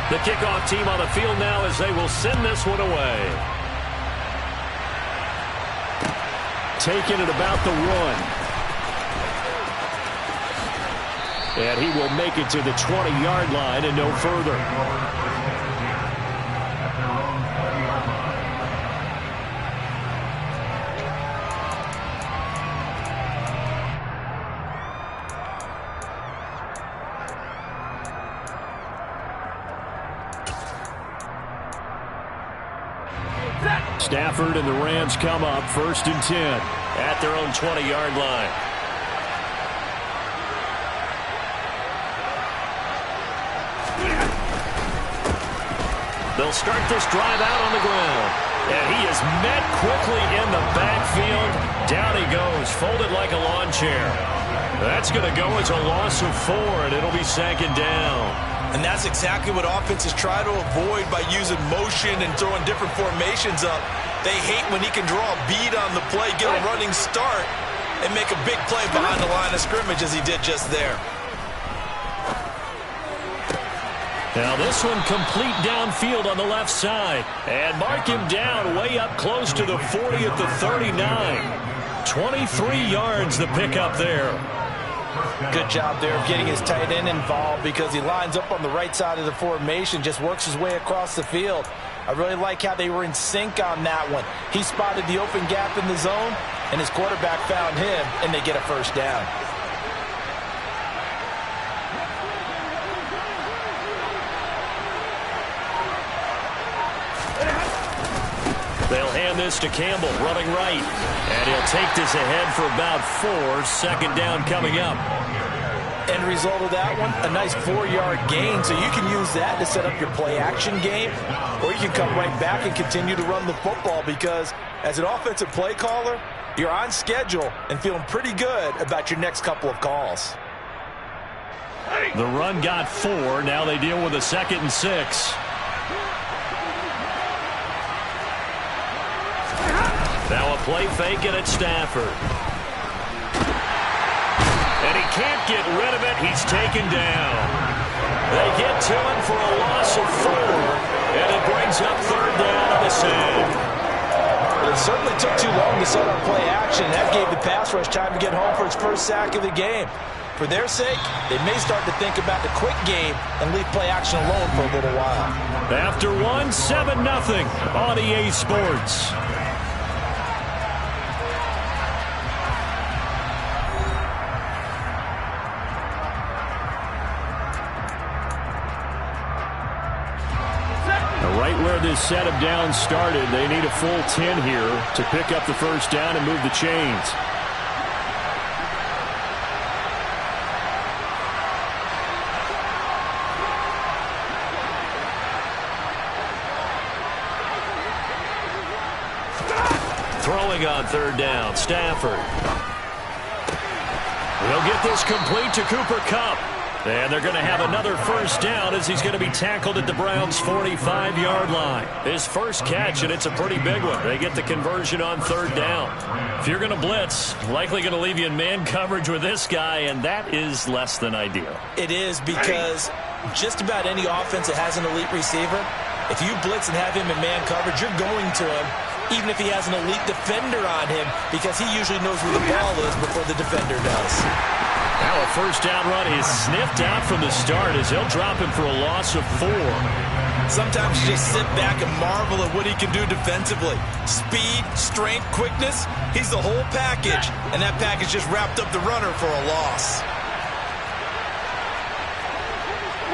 The kickoff team on the field now as they will send this one away. Taking it about the 1. And he will make it to the 20-yard line and no further. Stafford and the Rams come up 1st and 10 at their own 20-yard line. They'll start this drive out on the ground. And he is met quickly in the backfield. Down he goes, folded like a lawn chair. That's going to go as a loss of 4, and it'll be 2nd down. And that's exactly what offenses try to avoid by using motion and throwing different formations up. They hate when he can draw a bead on the play, get a running start, and make a big play behind the line of scrimmage as he did just there. Now this one complete downfield on the left side. And mark him down way up close to the 40 at the 39. 23 yards the pickup there. Good job there of getting his tight end involved because he lines up on the right side of the formation, just works his way across the field. I really like how they were in sync on that one. He spotted the open gap in the zone, and his quarterback found him, and they get a 1st down. They'll hand this to Campbell, running right. And he'll take this ahead for about 4. 2nd down coming up. End result of that one, a nice 4-yard gain. So you can use that to set up your play-action game, or you can come right back and continue to run the football because as an offensive play caller, you're on schedule and feeling pretty good about your next couple of calls. The run got 4. Now they deal with a 2nd and 6. Now a play fake it at Stafford. And he can't get rid of it. He's taken down. They get to him for a loss of 4. And it brings up 3rd down on the sand. Well, it certainly took too long to set up play action. That gave the pass rush time to get home for its 1st sack of the game. For their sake, they may start to think about the quick game and leave play action alone for a little while. After 1, 7-0 on EA Sports. Right where this set of downs started, they need a full 10 here to pick up the 1st down and move the chains. Throwing on 3rd down, Stafford. He'll get this complete to Cooper Kupp. And they're going to have another 1st down as he's going to be tackled at the Browns' 45-yard line. His first catch, and it's a pretty big one. They get the conversion on 3rd down. If you're going to blitz, likely going to leave you in man coverage with this guy, and that is less than ideal. It is because just about any offense that has an elite receiver, if you blitz and have him in man coverage, you're going to him, even if he has an elite defender on him, because he usually knows where the ball is before the defender does. Now a 1st down run is sniffed out from the start as they'll drop him for a loss of 4. Sometimes you just sit back and marvel at what he can do defensively. Speed, strength, quickness, he's the whole package. And that package just wrapped up the runner for a loss.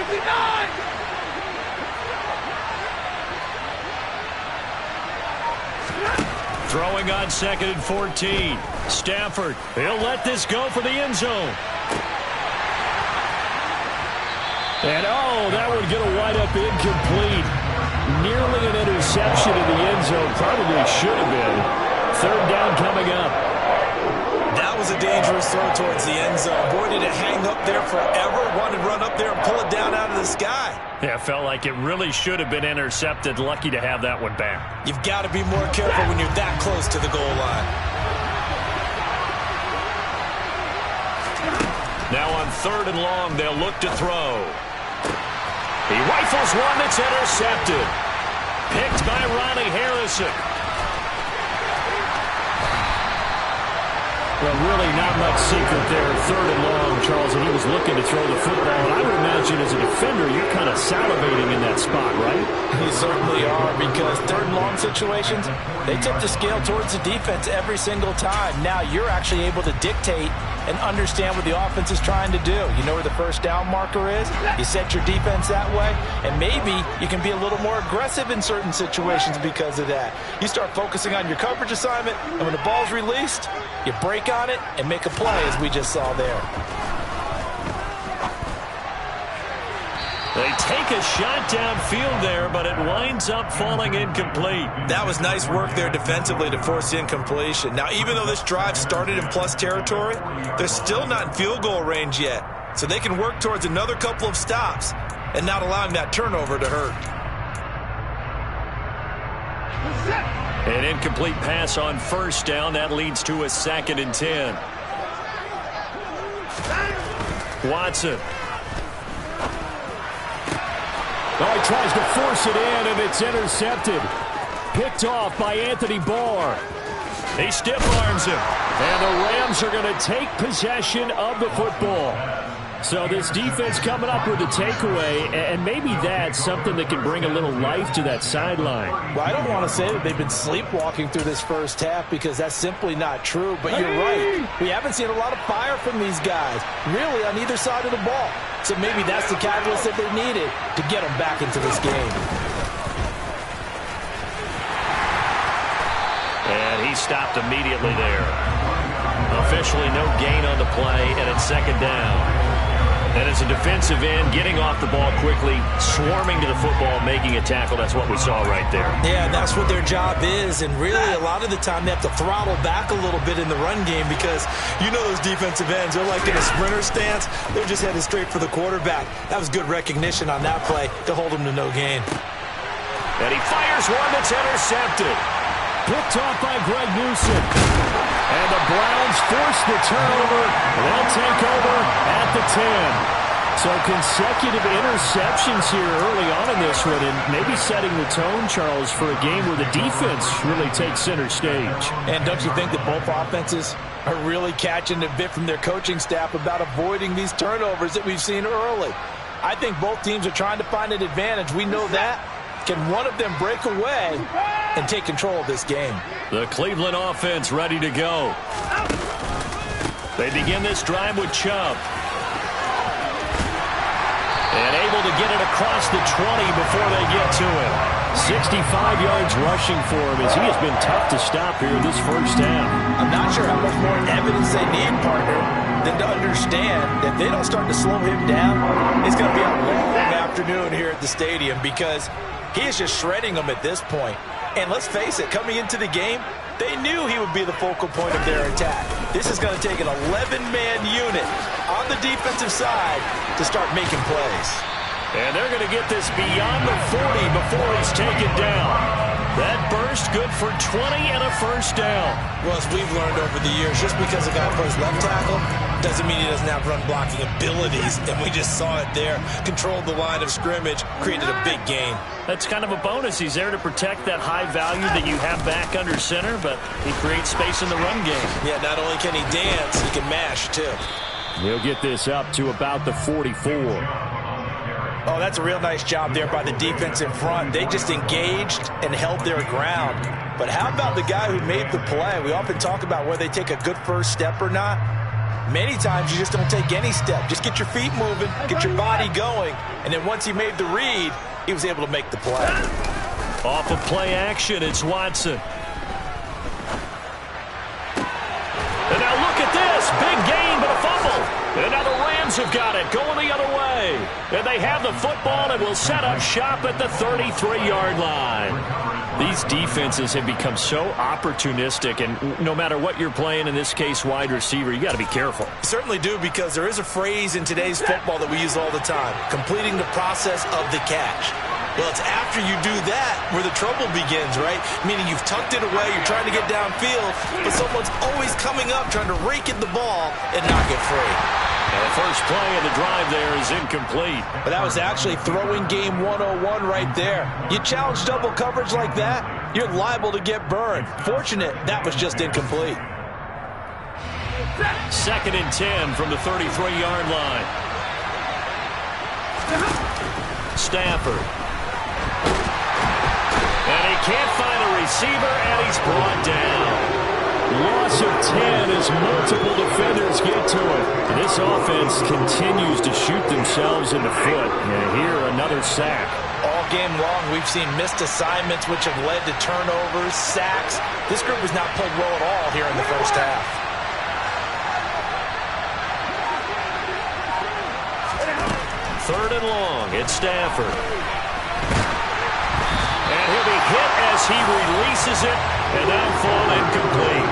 59! Throwing on 2nd and 14. Stafford, he'll let this go for the end zone. And that would get a wide-up incomplete. Nearly an interception in the end zone. Probably should have been. 3rd down coming up. That was a dangerous throw towards the end zone. Boy, did it hang up there forever. Wanted to run up there and pull it down out of the sky. Yeah, felt like it really should have been intercepted. Lucky to have that one back. You've got to be more careful when you're that close to the goal line. Now on 3rd and long, they'll look to throw. He rifles one that's intercepted. Picked by Ronnie Harrison. Well, really not much secret there. 3rd and long, Charles, and he was looking to throw the football. And I would imagine as a defender, you're kind of salivating in that spot, right? You certainly are, because 3rd and long situations, they tip the scale towards the defense every single time. Now you're actually able to dictate and understand what the offense is trying to do. You know where the first down marker is. You set your defense that way, and maybe you can be a little more aggressive in certain situations because of that. You start focusing on your coverage assignment, and when the ball's released, you break on it and make a play, as we just saw there. They take a shot downfield there, but it winds up falling incomplete. That was nice work there defensively to force incompletion. Now, even though this drive started in plus territory, they're still not in field goal range yet. So they can work towards another couple of stops and not allowing that turnover to hurt. An incomplete pass on 1st down. That leads to a 2nd and 10. Watson. Oh, he tries to force it in, and it's intercepted. Picked off by Anthony Barr. He stiff arms him. And the Rams are going to take possession of the football. So this defense coming up with a takeaway, and maybe that's something that can bring a little life to that sideline. Well, I don't want to say that they've been sleepwalking through this first half, because that's simply not true. But you're right. We haven't seen a lot of fire from these guys, really, on either side of the ball. So maybe that's the catalyst that they needed to get them back into this game. And he stopped immediately there. Officially no gain on the play, and it's 2nd down. And as a defensive end, getting off the ball quickly, swarming to the football, making a tackle, that's what we saw right there. Yeah, that's what their job is, and really a lot of the time they have to throttle back a little bit in the run game, because you know those defensive ends, they're like in a sprinter stance. They're just headed straight for the quarterback. That was good recognition on that play to hold them to no gain. And he fires one that's intercepted. Picked off by Greg Newsom. And the Browns force the turnover. They'll take over at the 10. So consecutive interceptions here early on in this one, and maybe setting the tone, Charles, for a game where the defense really takes center stage. And don't you think that both offenses are really catching a bit from their coaching staff about avoiding these turnovers that we've seen early? I think both teams are trying to find an advantage. We know that. Can one of them break away and take control of this game? The Cleveland offense ready to go. They begin this drive with Chubb. And able to get it across the 20 before they get to it. 65 yards rushing for him, as he has been tough to stop here this first half. I'm not sure how much more evidence they need, partner, than to understand that if they don't start to slow him down, it's going to be a long afternoon here at the stadium, because he is just shredding them at this point. And let's face it, coming into the game, they knew he would be the focal point of their attack. This is going to take an 11-man unit on the defensive side to start making plays. And they're going to get this beyond the 40 before he's taken down. That burst good for 20 and a first down. Well, as we've learned over the years, just because a guy plays left tackle doesn't mean he doesn't have run blocking abilities. And we just saw it there. Controlled the line of scrimmage, created a big gain. That's kind of a bonus. He's there to protect that high value that you have back under center, but he creates space in the run game. Yeah, not only can he dance, he can mash too. He'll get this up to about the 44. Oh, that's a real nice job there by the defense in front. They just engaged and held their ground. But how about the guy who made the play? We often talk about whether they take a good first step or not. Many times you just don't take any step. Just get your feet moving, get your body going, and then once he made the read, he was able to make the play. Off of play action, it's Watson. And now look at this. Big gain, but a fumble. And now the Rams have got it, going the other way. And they have the football and will set up shop at the 33-yard line. These defenses have become so opportunistic, and no matter what you're playing, in this case wide receiver, you got to be careful. You certainly do, because there is a phrase in today's football that we use all the time, completing the process of the catch. Well, it's after you do that where the trouble begins, right? Meaning you've tucked it away, you're trying to get downfield, but someone's always coming up trying to rake at the ball and knock it free. And the first play of the drive there is incomplete. But that was actually throwing game 101 right there. You challenge double coverage like that, you're liable to get burned. Fortunate that was just incomplete. 2nd and 10 from the 33-yard line. Stafford. And he can't find a receiver, and he's brought down. Loss of 10 as multiple defenders get to it. This offense continues to shoot themselves in the foot. And here, another sack. All game long, we've seen missed assignments which have led to turnovers, sacks. This group has not played well at all here in the first half. 3rd and long, it's Stafford. And he'll be hit as he releases it, and that'll fall incomplete.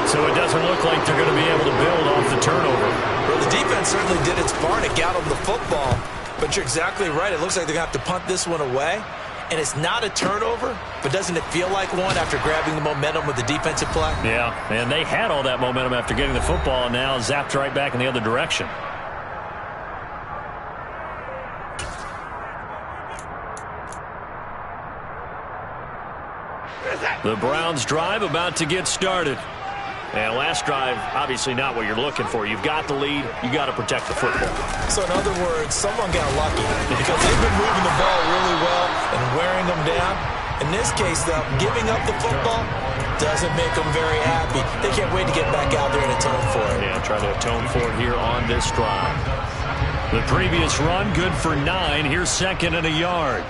So it doesn't look like they're going to be able to build off the turnover. Well, the defense certainly did its part to get them the football. But you're exactly right. It looks like they're going to have to punt this one away. And it's not a turnover, but doesn't it feel like one after grabbing the momentum with the defensive play? Yeah, and they had all that momentum after getting the football, and now zapped right back in the other direction. The Browns drive about to get started. And last drive, obviously not what you're looking for. You've got the lead. You got to protect the football. So in other words, someone got lucky because they've been moving the ball really well and wearing them down. In this case, though, giving up the football doesn't make them very happy. They can't wait to get back out there and atone for it. Yeah, try to atone for it here on this drive. The previous run, good for 9. Here's 2nd and a yard.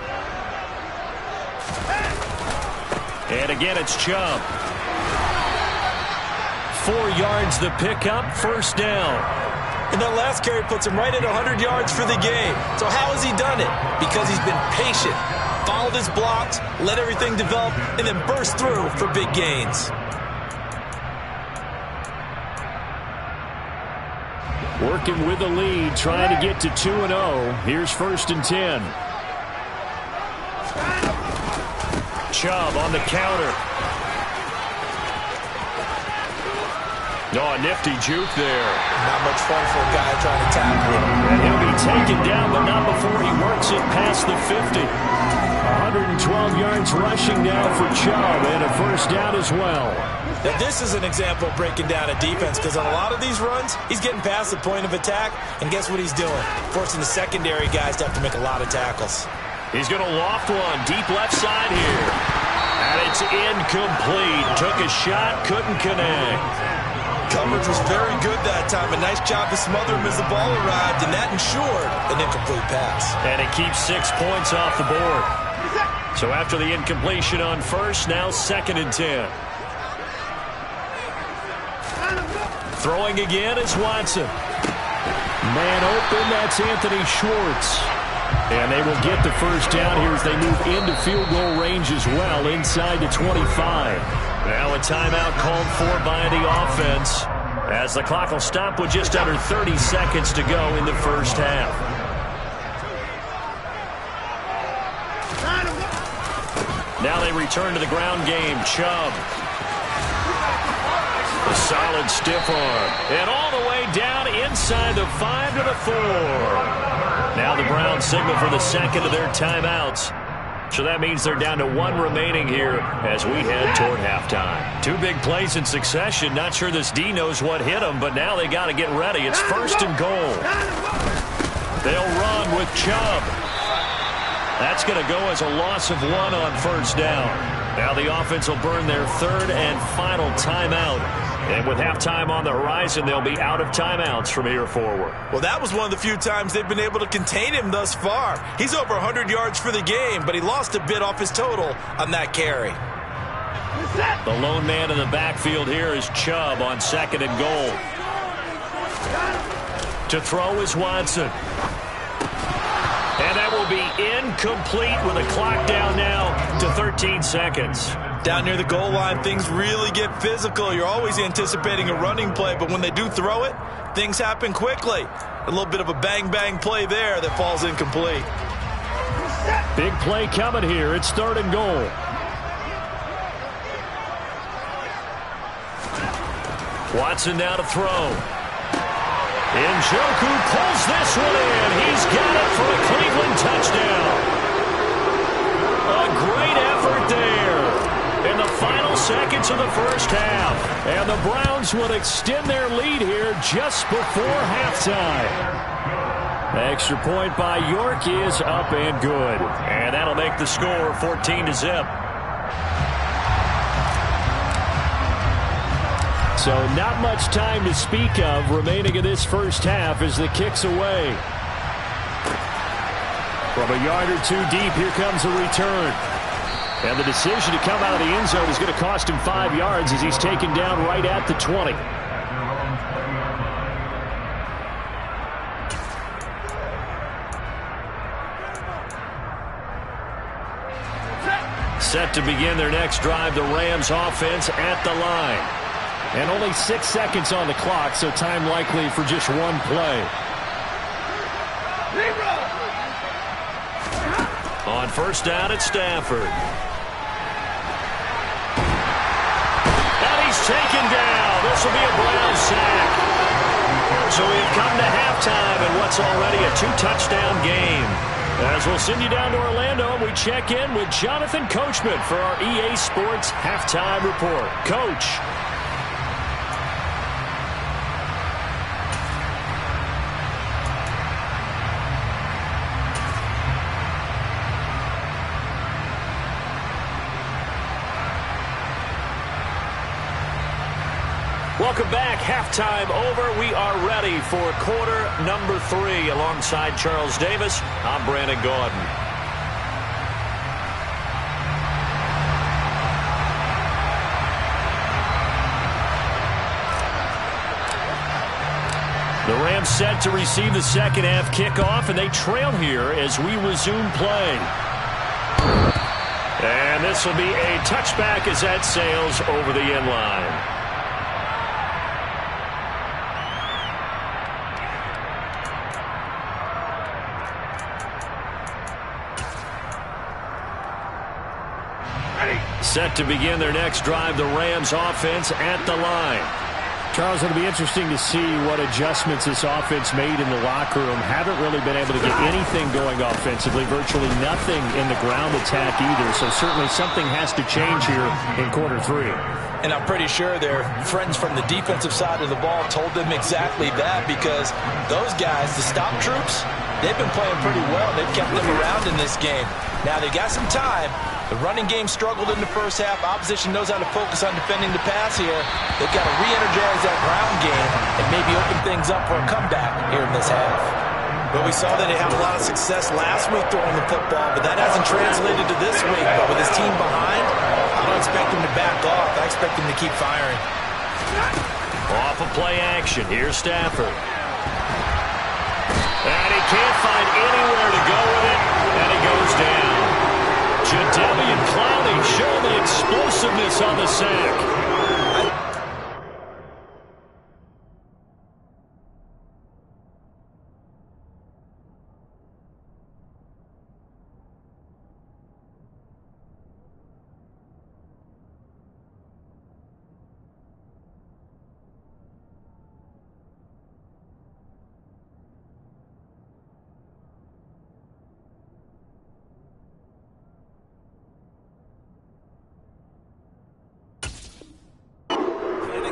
And again, it's Chubb. 4 yards the pickup, 1st down. And that last carry puts him right at 100 yards for the game. So how has he done it? Because he's been patient, followed his blocks, let everything develop, and then burst through for big gains. Working with the lead, trying to get to 2-0. Here's 1st and 10. Chubb on the counter. Oh, a nifty juke there. Not much fun for a guy trying to tackle him. And he'll be taken down, but not before he works it past the 50. 112 yards rushing now for Chubb, and a 1st down as well. Now, this is an example of breaking down a defense, because on a lot of these runs, he's getting past the point of attack, and guess what he's doing? Forcing the secondary guys to have to make a lot of tackles. He's going to loft one, deep left side here. And it's incomplete. Took a shot, couldn't connect. Coverage was very good that time. A nice job to smother him as the ball arrived, and that ensured an incomplete pass. And it keeps 6 points off the board. So after the incompletion on 1st, now 2nd and 10. Throwing again is Watson. Man open, that's Anthony Schwartz. And they will get the 1st down here as they move into field goal range as well, inside the 25. Now a timeout called for by the offense, as the clock will stop with just under 30 seconds to go in the first half. Now they return to the ground game. Chubb. A solid stiff arm. And all the way down inside the 5 to the 4. Now the Browns signal for the 2nd of their timeouts. So that means they're down to 1 remaining here as we head toward halftime. 2 big plays in succession. Not sure this D knows what hit them, but now they got to get ready. It's 1st and goal. They'll run with Chubb. That's going to go as a loss of 1 on 1st down. Now the offense will burn their 3rd and final timeout. And with halftime on the horizon, they'll be out of timeouts from here forward. Well, that was one of the few times they've been able to contain him thus far. He's over 100 yards for the game, but he lost a bit off his total on that carry. The lone man in the backfield here is Chubb on 2nd and goal. To throw is Watson. And that will be incomplete with a clock down now to 13 seconds. Down near the goal line, things really get physical. You're always anticipating a running play, but when they do throw it, things happen quickly. A little bit of a bang-bang play there that falls incomplete. Big play coming here. It's 3rd and goal. Watson now to throw. Njoku pulls this one in. He's got it for a Cleveland touchdown. A great effort there in the final seconds of the first half. And the Browns would extend their lead here just before halftime. Extra point by York is up and good. And that'll make the score 14-0. So not much time to speak of remaining in this first half as the kick's away. From a yard or two deep, here comes a return. And the decision to come out of the end zone is going to cost him 5 yards as he's taken down right at the 20. Set to begin their next drive, the Rams offense at the line. And only 6 seconds on the clock, so time likely for just one play. On first down at Stafford. And he's taken down. This will be a Brown sack. So we've come to halftime in what's already a 2-touchdown game. As we'll send you down to Orlando, we check in with Jonathan Coachman for our EA Sports Halftime Report. Coach. Welcome back. Halftime over. We are ready for quarter number 3. Alongside Charles Davis, I'm Brandon Gaudin. The Rams set to receive the second half kickoff, and they trail here as we resume play. And this will be a touchback as that sails over the end line. Set to begin their next drive, the Rams offense at the line. Charles, it'll be interesting to see what adjustments this offense made in the locker room. Haven't really been able to get anything going offensively, virtually nothing in the ground attack either. So certainly something has to change here in quarter 3. And I'm pretty sure their friends from the defensive side of the ball told them exactly that, because those guys, the stop troops, they've been playing pretty well. They've kept them around in this game. Now they got some time. The running game struggled in the first half. Opposition knows how to focus on defending the pass here. They've got to re-energize that ground game and maybe open things up for a comeback here in this half. Well, we saw that they had a lot of success last week throwing the football, but that hasn't translated to this week. But with his team behind, I don't expect him to back off. I expect him to keep firing. Off of play action. Here's Stafford. And he can't find anywhere to go with it, and he goes down. Jadeveon Clowney showing the explosiveness on the sack.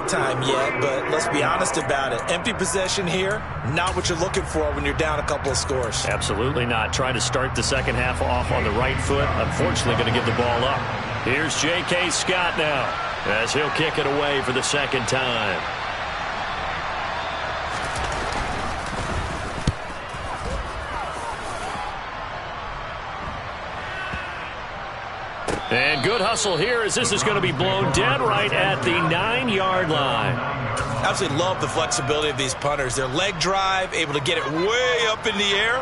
Time yet, but let's be honest about it. Empty possession here, not what you're looking for when you're down a couple of scores. Absolutely not. Trying to start the second half off on the right foot. Unfortunately, going to give the ball up. Here's J.K. Scott now as he'll kick it away for the second time. And good hustle here as this is going to be blown dead right at the 9-yard line. Absolutely love the flexibility of these punters. Their leg drive, able to get it way up in the air,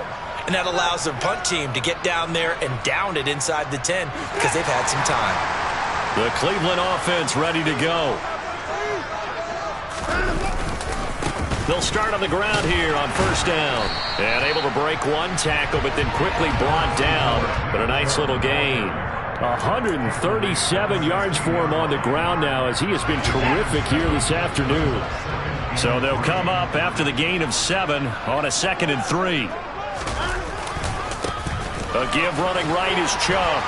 and that allows their punt team to get down there and down it inside the 10 because they've had some time. The Cleveland offense ready to go. They'll start on the ground here on first down. And able to break one tackle, but then quickly brought down. But a nice little gain. 137 yards for him on the ground now as he has been terrific here this afternoon. So they'll come up after the gain of 7 on a 2nd and 3. A give running right is Chubb.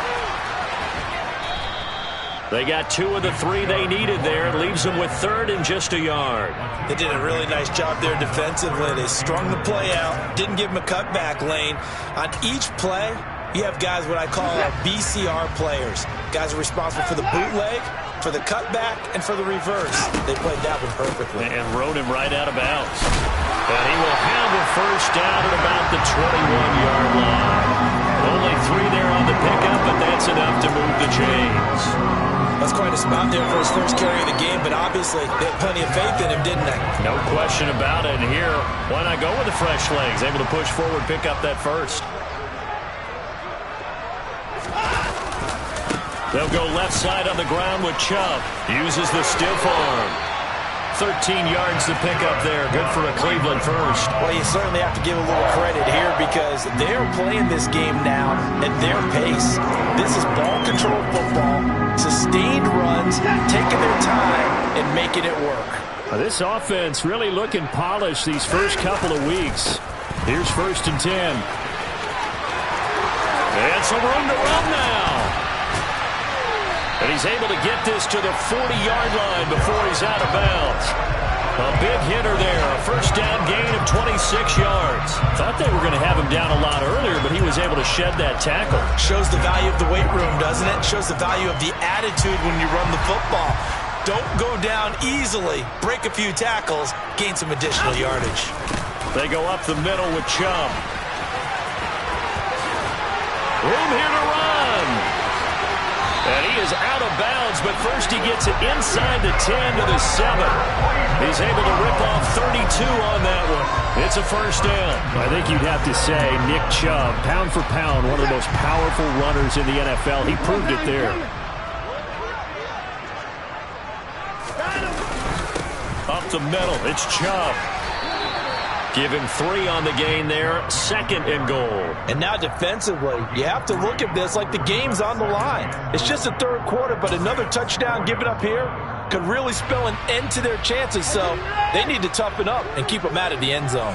They got 2 of the 3 they needed there. It leaves them with 3rd and just a yard. They did a really nice job there defensively. They strung the play out, didn't give him a cutback lane. On each play, you have guys what I call BCR players. Guys are responsible for the bootleg, for the cutback, and for the reverse. They played that one perfectly. And rode him right out of bounds. And he will have a first down at about the 21-yard line. Only 3 there on the pickup, but that's enough to move the chains. That's quite a spot there for his first carry of the game, but obviously they had plenty of faith in him, didn't they? No question about it. And here, why not go with the fresh legs? Able to push forward, pick up that first. They'll go left side on the ground with Chubb. Uses the stiff arm. 13 yards to pick up there. Good for a Cleveland first. Well, you certainly have to give a little credit here because they're playing this game now at their pace. This is ball control football, sustained runs, taking their time and making it work. This offense really looking polished these first couple of weeks. Here's 1st and 10. And some room to run now. And he's able to get this to the 40-yard line before he's out of bounds. A big hitter there. A first down gain of 26 yards. Thought they were going to have him down a lot earlier, but he was able to shed that tackle. Shows the value of the weight room, doesn't it? Shows the value of the attitude when you run the football. Don't go down easily. Break a few tackles. Gain some additional yardage. They go up the middle with Chubb. Room here to run. And he is out of bounds, but first he gets it inside the 10 to the 7. He's able to rip off 32 on that one. It's a first down. I think you'd have to say Nick Chubb, pound for pound, one of the most powerful runners in the NFL. He proved it there. Up the middle, it's Chubb. Give him 3 on the gain there, 2nd and goal. And now defensively, you have to look at this like the game's on the line. It's just the 3rd quarter, but another touchdown given up here could really spell an end to their chances, so they need to toughen up and keep them out of the end zone.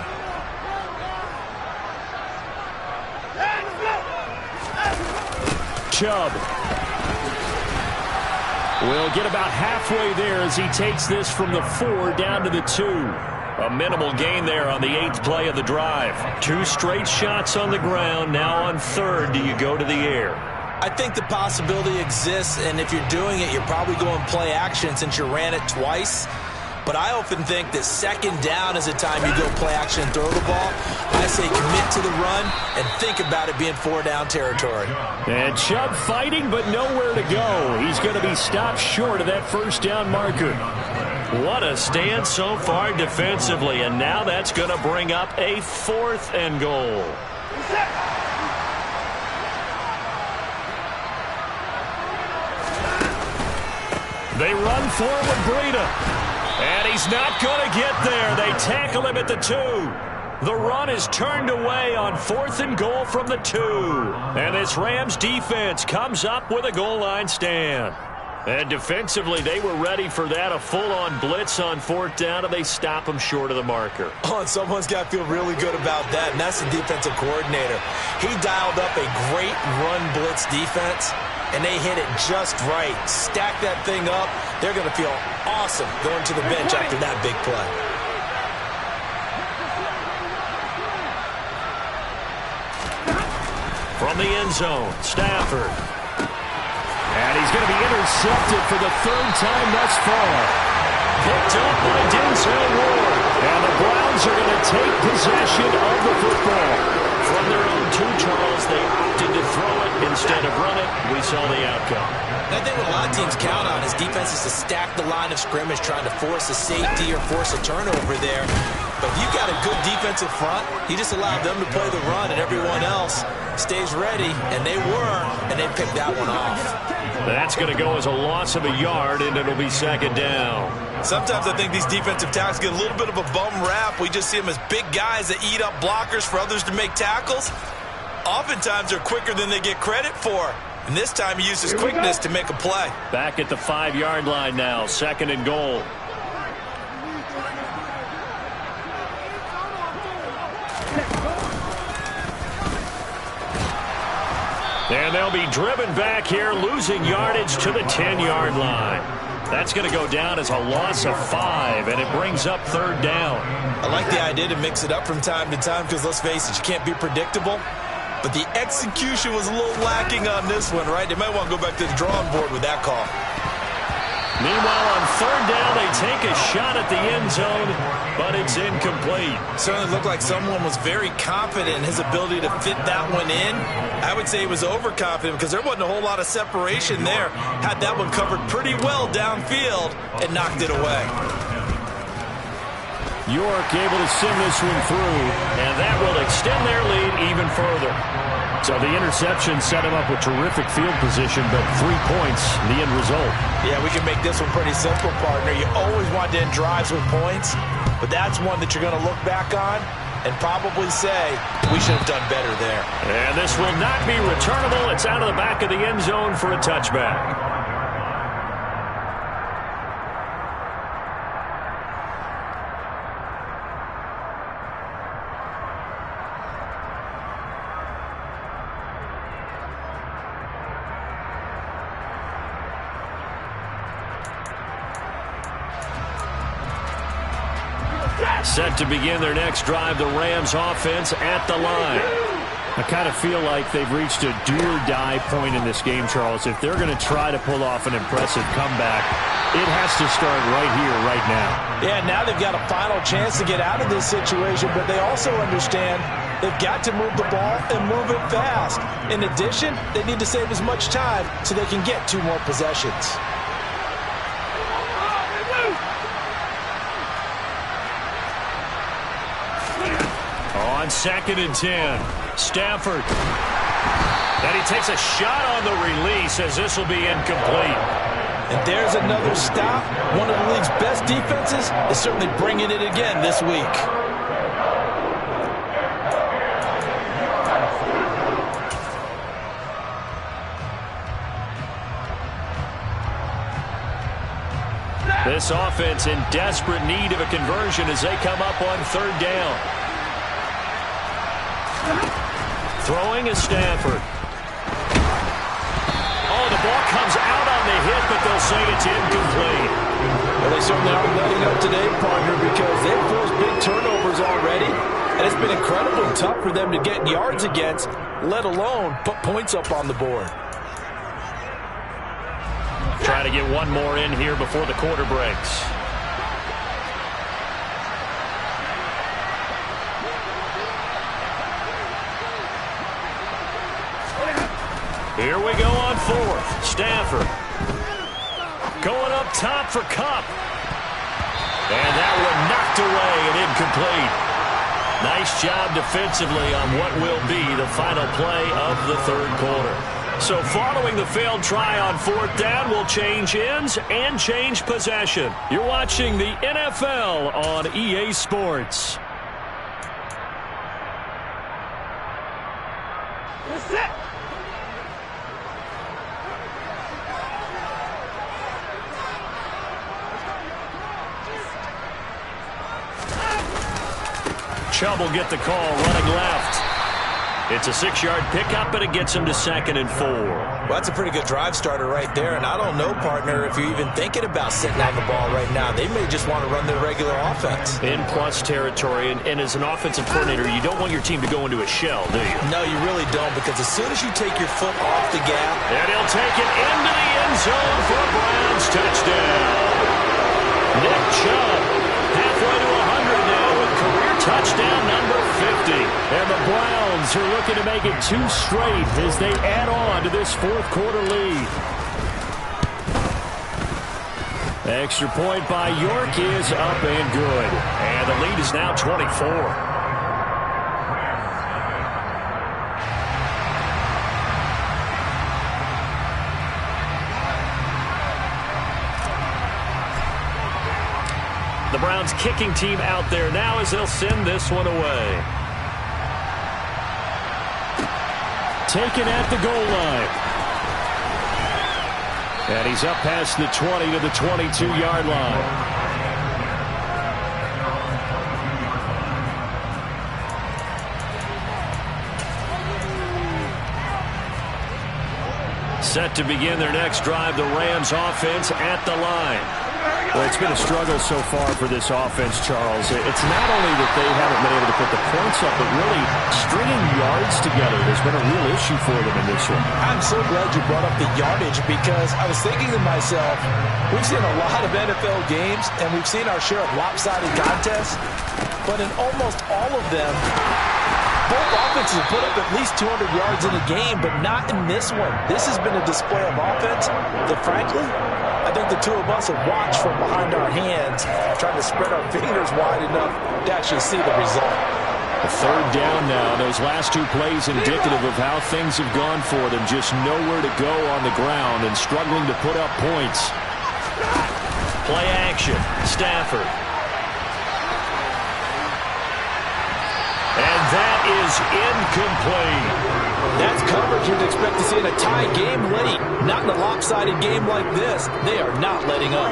Chubb will get about halfway there as he takes this from the 4 down to the 2. A minimal gain there on the 8th play of the drive. 2 straight shots on the ground. Now on 3rd, do you go to the air? I think the possibility exists, and if you're doing it, you're probably going play action since you ran it twice. But I often think that 2nd down is the time you go play action and throw the ball. I say commit to the run and think about it being 4-down territory. And Chubb fighting, but nowhere to go. He's going to be stopped short of that first down marker. What a stand so far defensively, and now that's going to bring up a 4th and goal. They run forward, Breida. And he's not going to get there. They tackle him at the 2. The run is turned away on 4th and goal from the 2. And this Rams defense comes up with a goal line stand. And defensively, they were ready for that, a full-on blitz on 4th down, and they stop him short of the marker. Oh, and someone's got to feel really good about that, and that's the defensive coordinator. He dialed up a great run blitz defense, and they hit it just right. Stack that thing up. They're going to feel awesome going to the bench after that big play. From the end zone, Stafford. And he's going to be intercepted for the 3rd time thus far. Picked up by Denzel Ward. And the Browns are going to take possession of the football. From their own 2, Charles, they opted to throw it instead of run it. We saw the outcome. I think what a lot of teams count on is defenses to stack the line of scrimmage, trying to force a safety or force a turnover there. But if you've got a good defensive front, you just allow them to play the run, and everyone else stays ready, and they were, and they picked that one off. That's going to go as a loss of a yard, and it'll be 2nd down. Sometimes I think these defensive tackles get a little bit of a bum rap. We just see them as big guys that eat up blockers for others to make tackles. Oftentimes they're quicker than they get credit for. And this time he used his quickness to make a play. Back at the 5-yard line now, 2nd and goal. And they'll be driven back here, losing yardage to the 10-yard line. That's going to go down as a loss of 5, and it brings up third down. I like the idea to mix it up from time to time because, let's face it, you can't be predictable. But the execution was a little lacking on this one, right? They might want to go back to the drawing board with that call. Meanwhile, on third down, they take a shot at the end zone, but it's incomplete. Certainly looked like someone was very confident in his ability to fit that one in. I would say he was overconfident because there wasn't a whole lot of separation there. Had that one covered pretty well downfield and knocked it away. York able to send this one through, and that will extend their lead even further. So the interception set him up with terrific field position, but 3 points, the end result. Yeah, we can make this one pretty simple, partner. You always want to end drives with points, but that's one that you're going to look back on and probably say, we should have done better there. And this will not be returnable. It's out of the back of the end zone for a touchback. Set to begin their next drive, the Rams offense at the line. I kind of feel like they've reached a do-or-die point in this game, Charles. If they're going to try to pull off an impressive comeback, it has to start right here, right now. Yeah, now they've got a final chance to get out of this situation, but they also understand they've got to move the ball and move it fast. In addition, they need to save as much time so they can get 2 more possessions. On 2nd and 10, Stafford. And he takes a shot on the release as this will be incomplete. And there's another stop. One of the league's best defenses is certainly bringing it again this week. This offense in desperate need of a conversion as they come up on third down. Throwing is Stafford. Oh, the ball comes out on the hit, but they'll say it's incomplete. Well, they certainly aren't letting up today, partner, because they've forced big turnovers already, and it's been incredibly tough for them to get yards against, let alone put points up on the board. Try to get one more in here before the quarter breaks. Here we go on 4th. Stafford going up top for Kupp. And that one knocked away and incomplete. Nice job defensively on what will be the final play of the third quarter. So following the failed try on 4th down, we'll change ends and change possession. You're watching the NFL on EA Sports. Chubb will get the call running left. It's a 6-yard pickup, but it gets him to 2nd and 4. Well, that's a pretty good drive starter right there, and I don't know, partner, if you're even thinking about sitting on the ball right now. They may just want to run their regular offense. In plus territory, and as an offensive coordinator, you don't want your team to go into a shell, do you? No, you really don't, because as soon as you take your foot off the gas, and he'll take it into the end zone for a Browns touchdown. Nick Chubb, halfway to 100 now with career touchdown number 50. And the Browns are looking to make it 2 straight as they add on to this 4th quarter lead. Extra point by York is up and good. And the lead is now 24. The Browns kicking team out there now as they'll send this one away. Taken at the goal line. And he's up past the 20 to the 22-yard line. Set to begin their next drive, the Rams offense at the line. Well, it's been a struggle so far for this offense, Charles. It's not only that they haven't been able to put the points up, but really stringing yards together has been a real issue for them in this one. I'm so glad you brought up the yardage because I was thinking to myself, we've seen a lot of NFL games and we've seen our share of lopsided contests, but in almost all of them, both offenses have put up at least 200 yards in a game, but not in this one. This has been a display of offense that, frankly, I think the two of us have watched from behind our hands, trying to spread our fingers wide enough to actually see the result. A third down now. Those last two plays indicative of how things have gone for them. Just nowhere to go on the ground and struggling to put up points. Play action. Stafford. And that is incomplete. That's coverage you'd expect to see in a tie game late. Not in a lopsided game like this. They are not letting up.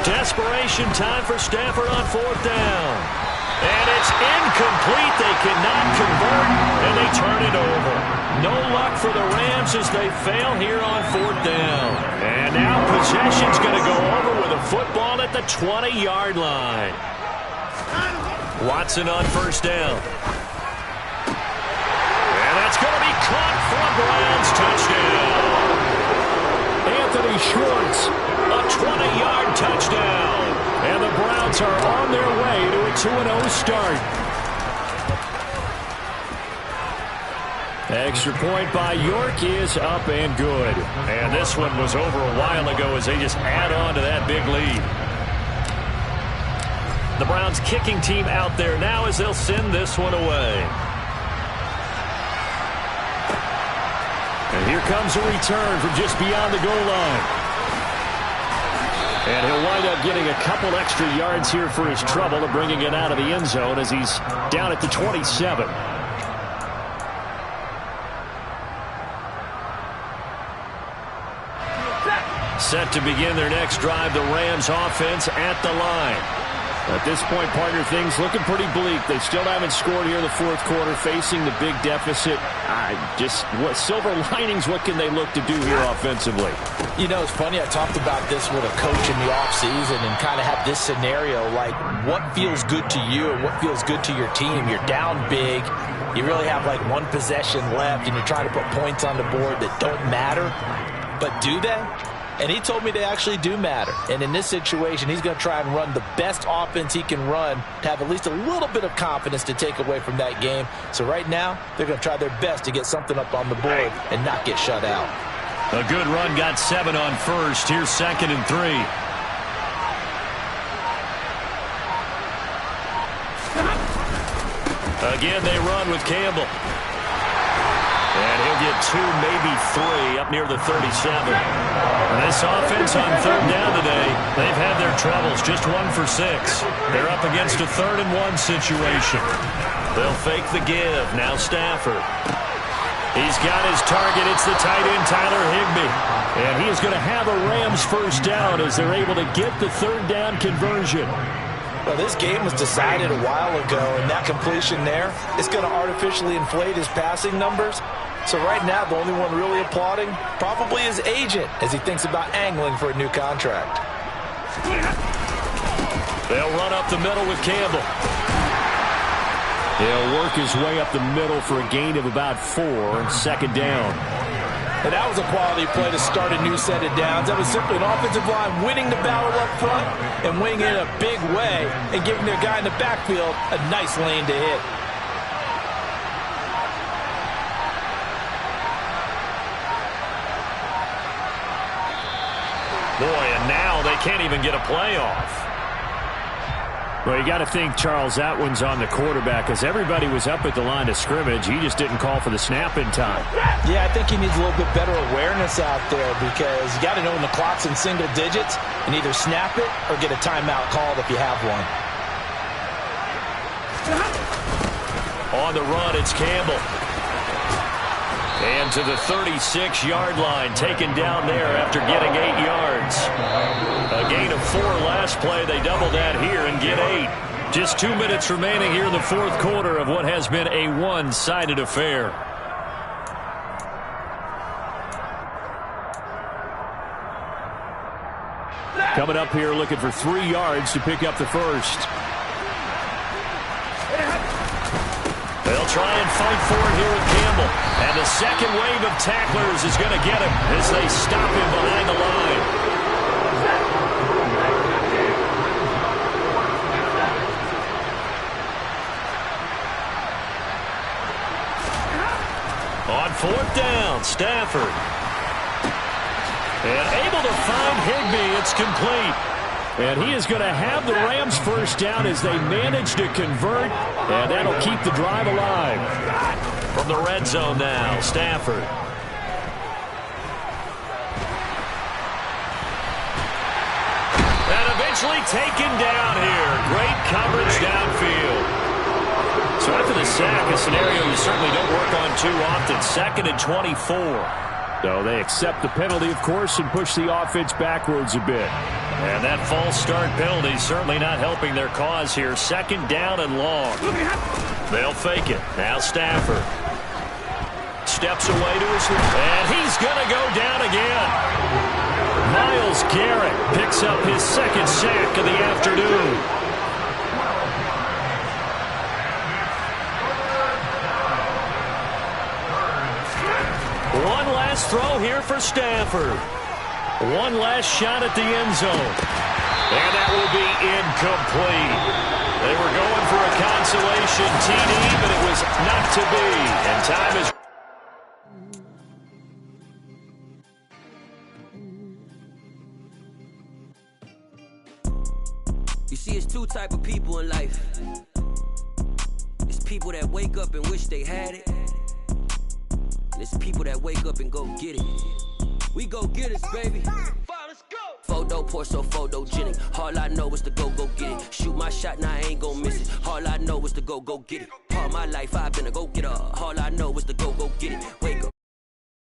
Desperation time for Stafford on fourth down. And it's incomplete. They cannot convert, and they turn it over. No luck for the Rams as they fail here on fourth down. And now possession's going to go over with a football at the 20-yard line. Watson on first down. And that's going to be caught for a Browns touchdown. Anthony Schwartz. A 20-yard touchdown. And the Browns are on their way to a 2-0 start. Extra point by York is up and good. And this one was over a while ago as they just add on to that big lead. The Browns kicking team out there now as they'll send this one away. And here comes a return from just beyond the goal line. And he'll wind up getting a couple extra yards here for his trouble of bringing it out of the end zone as he's down at the 27. Set to begin their next drive, the Rams offense at the line. At this point, partner, things looking pretty bleak. They still haven't scored here in the fourth quarter, facing the big deficit. What silver linings, what can they look to do here offensively? You know, it's funny, I talked about this with a coach in the offseason and kind of had this scenario, like what feels good to you and what feels good to your team. You're down big. You really have like one possession left, and you're trying to put points on the board that don't matter. But do they? And he told me they actually do matter. And in this situation, he's going to try and run the best offense he can run to have at least a little bit of confidence to take away from that game. So right now, they're going to try their best to get something up on the board and not get shut out. A good run, got 7 on first. Here's 2nd and 3. Again, they run with Campbell. And he'll get 2, maybe 3 up near the 37. And this offense on third down today, they've had their troubles. Just 1 for 6. They're up against a 3rd and 1 situation. They'll fake the give. Now Stafford. He's got his target. It's the tight end, Tyler Higbee. And he is going to have a Rams first down as they're able to get the third down conversion. Well, this game was decided a while ago, and that completion there is going to artificially inflate his passing numbers. So right now, the only one really applauding probably his agent as he thinks about angling for a new contract. They'll run up the middle with Campbell. He'll work his way up the middle for a gain of about 4, 2nd down. And that was a quality play to start a new set of downs. That was simply an offensive line winning the battle up front and winning it in a big way and giving their guy in the backfield a nice lane to hit. Boy, and now they can't even get a play off. Well, you got to think, Charles, that one's on the quarterback because everybody was up at the line of scrimmage. He just didn't call for the snap in time. Yeah, I think he needs a little bit better awareness out there because you got to know when the clock's in single digits and either snap it or get a timeout called if you have one. On the run, it's Campbell. And to the 36-yard line, taken down there after getting 8 yards. A gain of 4 last play. They double that here and get 8. Just 2 minutes remaining here in the fourth quarter of what has been a one-sided affair. Coming up here looking for 3 yards to pick up the first. They'll try and fight for it here with Campbell. And the second wave of tacklers is going to get him as they stop him behind the line. On fourth down, Stafford. And able to find Higbee. It's complete. And he is going to have the Rams first down as they manage to convert. And that'll keep the drive alive. From the red zone now, Stafford. And eventually taken down here. Great coverage downfield. So after the sack, a scenario you certainly don't work on too often. 2nd and 24. So they accept the penalty, of course, and push the offense backwards a bit. And that false start penalty certainly not helping their cause here. 2nd down and long. They'll fake it. Now Stafford. Steps away to his left. And he's going to go down again. Myles Garrett picks up his 2nd sack of the afternoon. One last throw here for Stafford. One last shot at the end zone. And that will be incomplete. They were going for a consolation TD, but it was not to be. And time is... You see, it's 2 type of people in life. It's people that wake up and wish they had it. And it's people that wake up and go get it. We go get it, baby. Let's go. Photo poor, so photogenic. All I know is to go get it. Shoot my shot, now I ain't gon' miss it. All I know is to go get it. All my life I've been a go-getter. All I know is to go get it. Wake